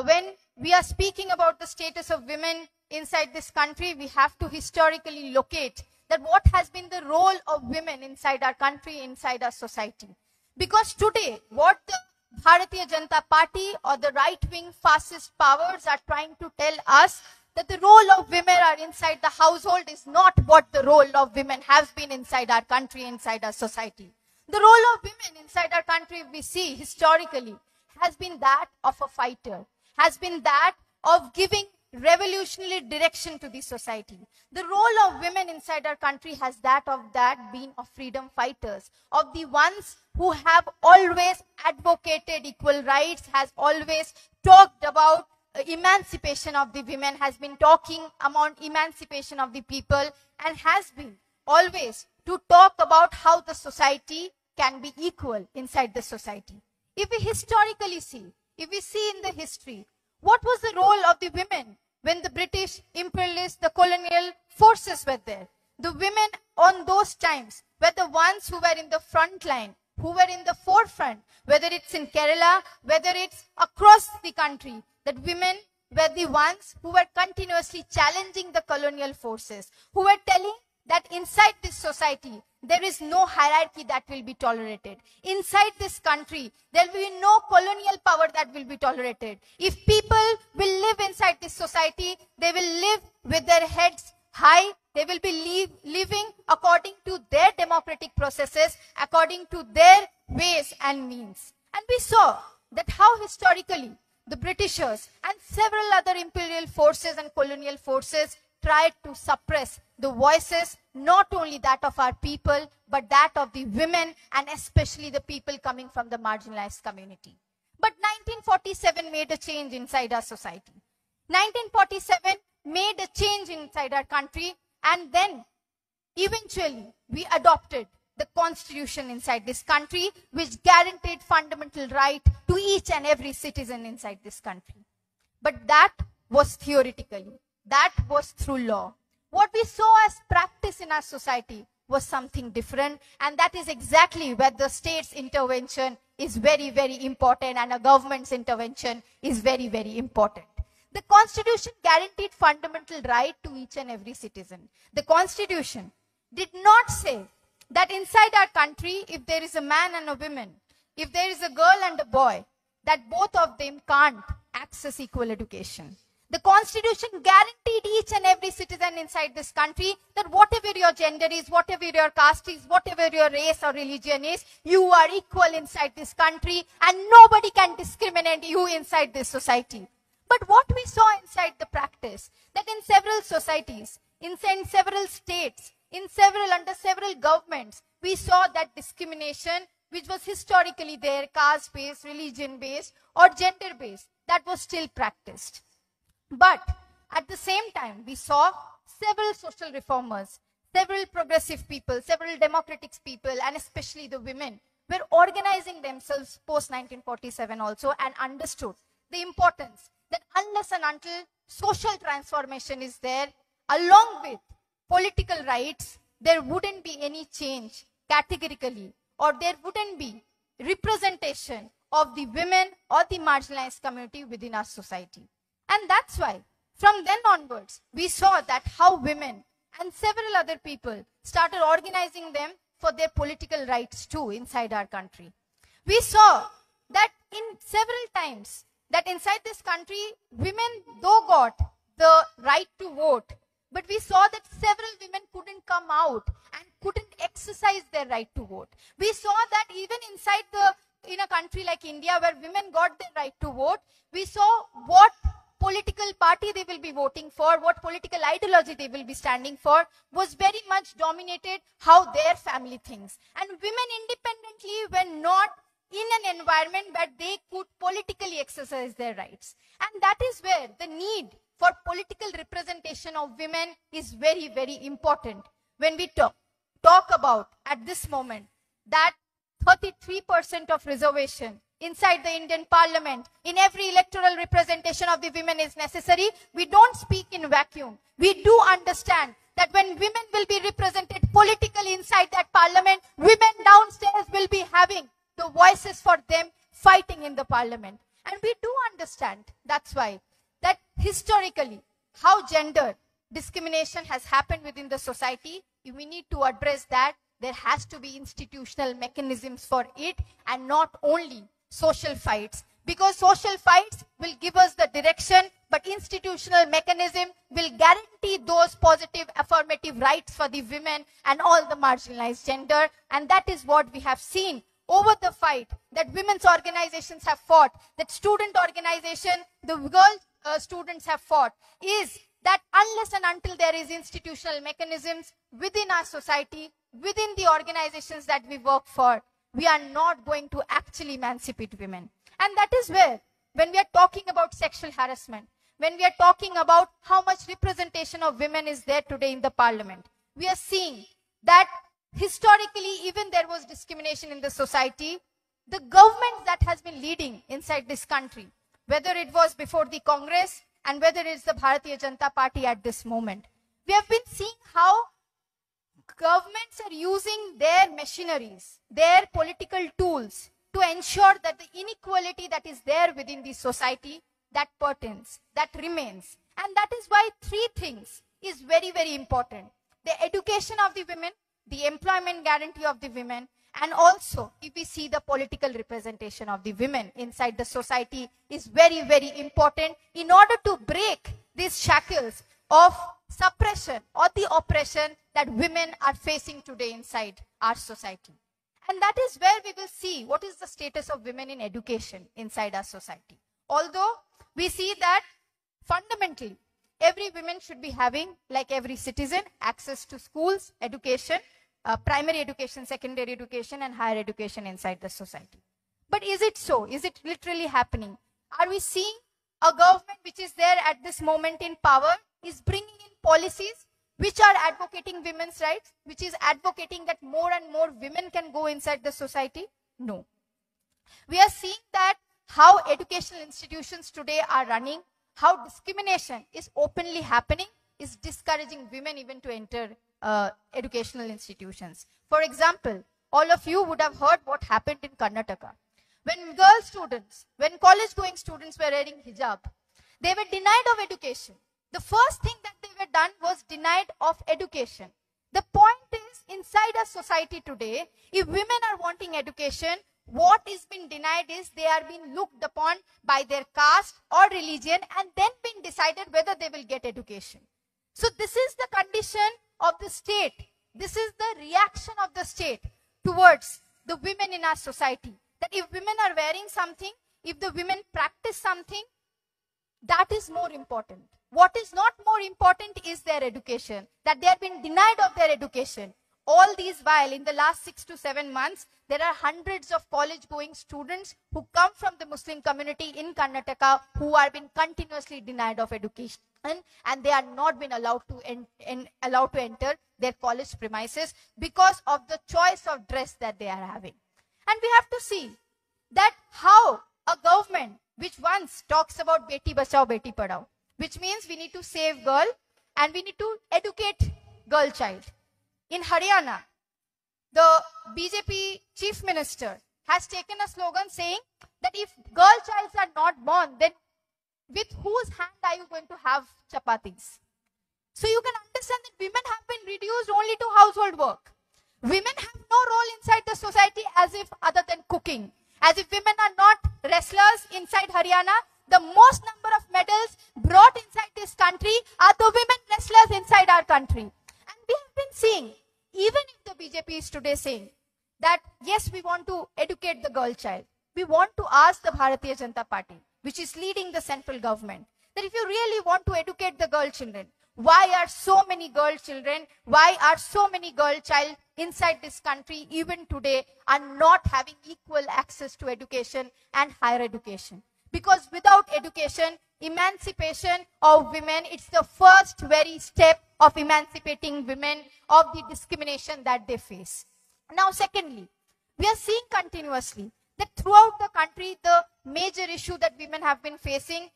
When we are speaking about the status of women inside this country, we have to historically locate that what has been the role of women inside our country, inside our society. Because today, what the Bharatiya Janata Party or the right-wing fascist powers are trying to tell us, that the role of women are inside the household, is not what the role of women has been inside our country, inside our society. The role of women inside our country, we see historically, has been that of a fighter, has been that of giving revolutionary direction to the society. The role of women inside our country has been of freedom fighters, of the ones who have always advocated equal rights, has always talked about emancipation of the women, has been talking about emancipation of the people, and has been always to talk about how the society can be equal inside the society. If we historically see, if we see in the history, what was the role of the women when the British imperialists, the colonial forces were there? The women on those times were the ones who were in the front line, who were in the forefront, whether it's in Kerala, whether it's across the country, that women were the ones who were continuously challenging the colonial forces, who were telling that inside this society, there is no hierarchy that will be tolerated. Inside this country, there will be no colonial power that will be tolerated. If people will live inside this society, they will live with their heads high. They will be living according to their democratic processes, according to their ways and means. And we saw that how historically the Britishers and several other imperial forces and colonial forces tried to suppress the voices, not only that of our people, but that of the women, and especially the people coming from the marginalized community. But 1947 made a change inside our society. 1947 made a change inside our country, and then eventually we adopted the constitution inside this country, which guaranteed fundamental right to each and every citizen inside this country. But that was theoretically. That was through law. What we saw as practice in our society was something different, and that is exactly where the state's intervention is very, very important, and a government's intervention is very, very important. The Constitution guaranteed fundamental right to each and every citizen. The Constitution did not say that inside our country, if there is a man and a woman, if there is a girl and a boy, that both of them can't access equal education. The Constitution guaranteed each and every citizen inside this country that whatever your gender is, whatever your caste is, whatever your race or religion is, you are equal inside this country, and nobody can discriminate you inside this society. But what we saw inside the practice, that in several societies, in several states, under several governments, we saw that discrimination, which was historically there, caste-based, religion-based, or gender-based, that was still practiced. But at the same time, we saw several social reformers, several progressive people, several democratic people, and especially the women, were organizing themselves post-1947 also, and understood the importance that unless and until social transformation is there, along with political rights, there wouldn't be any change categorically, or there wouldn't be representation of the women or the marginalized community within our society. And that's why, from then onwards, we saw that how women and several other people started organizing them for their political rights too inside our country. We saw that in several times, that inside this country, women though got the right to vote, but we saw that several women couldn't come out and couldn't exercise their right to vote. We saw that even in a country like India, where women got the right to vote, we saw what political party they will be voting for, what political ideology they will be standing for, was very much dominated how their family thinks. And women independently were not in an environment where they could politically exercise their rights. And that is where the need for political representation of women is very, very important. When we talk about, at this moment, that 33% of reservation inside the Indian Parliament, in every electoral representation of the women is necessary, we don't speak in vacuum. We do understand that when women will be represented politically inside that Parliament, women downstairs will be having the voices for them fighting in the Parliament. And we do understand, that's why, that historically, how gender discrimination has happened within the society, we need to address that. There has to be institutional mechanisms for it and not only social fights. Because social fights will give us the direction, but institutional mechanism will guarantee those positive affirmative rights for the women and all the marginalized gender. And that is what we have seen over the fight that women's organizations have fought, that student organization, the girl students have fought, is that unless and until there is institutional mechanisms within our society, within the organizations that we work for, we are not going to actually emancipate women. And that is where, when we are talking about sexual harassment, when we are talking about how much representation of women is there today in the parliament, we are seeing that historically, even there was discrimination in the society. The government that has been leading inside this country, whether it was before the Congress and whether it's the Bharatiya Janata Party at this moment, we have been seeing how governments are using their machineries, their political tools to ensure that the inequality that is there within the society, that pertains, that remains. And that is why three things is very, very important. The education of the women, the employment guarantee of the women, and also if we see the political representation of the women inside the society is very, very important in order to break these shackles of suppression or the oppression that women are facing today inside our society. And that is where we will see what is the status of women in education inside our society. Although we see that fundamentally every woman should be having, like every citizen, access to schools, education, primary education, secondary education, and higher education inside the society. But is it so? Is it literally happening? Are we seeing a government which is there at this moment in power is bringing in policies which are advocating women's rights, which is advocating that more and more women can go inside the society? No. We are seeing that how educational institutions today are running, how discrimination is openly happening, is discouraging women even to enter educational institutions. For example, all of you would have heard what happened in Karnataka. When girl students, when college-going students were wearing hijab, they were denied of education. The first thing that they were done was denied of education. The point is, inside a society today, if women are wanting education, what is being denied is they are being looked upon by their caste or religion and then being decided whether they will get education. So this is the condition of the state. This is the reaction of the state towards the women in our society. That if women are wearing something, if the women practice something, that is more important. What is not more important is their education. That they have been denied of their education. All these while, in the last 6 to 7 months, there are hundreds of college-going students who come from the Muslim community in Karnataka who are being continuously denied of education, and they are not been allowed to enter their college premises because of the choice of dress that they are having. And we have to see that how a government which once talks about Beti Bachao, Beti Padhao, which means we need to save girl and we need to educate girl child. In Haryana, the BJP chief minister has taken a slogan saying that if girl childs are not born, then with whose hand are you going to have chapatis? So you can understand that women have been reduced only to household work. Women have no role inside the society as if other than cooking. As if women are not wrestlers inside Haryana. The most number of medals brought inside this country are the women wrestlers inside our country. And we have been seeing, even if the BJP is today saying that yes, we want to educate the girl child, we want to ask the Bharatiya Janata Party, which is leading the central government, that if you really want to educate the girl children, why are so many girl children, why are so many girl child inside this country even today are not having equal access to education and higher education? Because without education, emancipation of women, it's the first very step of emancipating women of the discrimination that they face. Now, secondly, we are seeing continuously that throughout the country, the major issue that women have been facing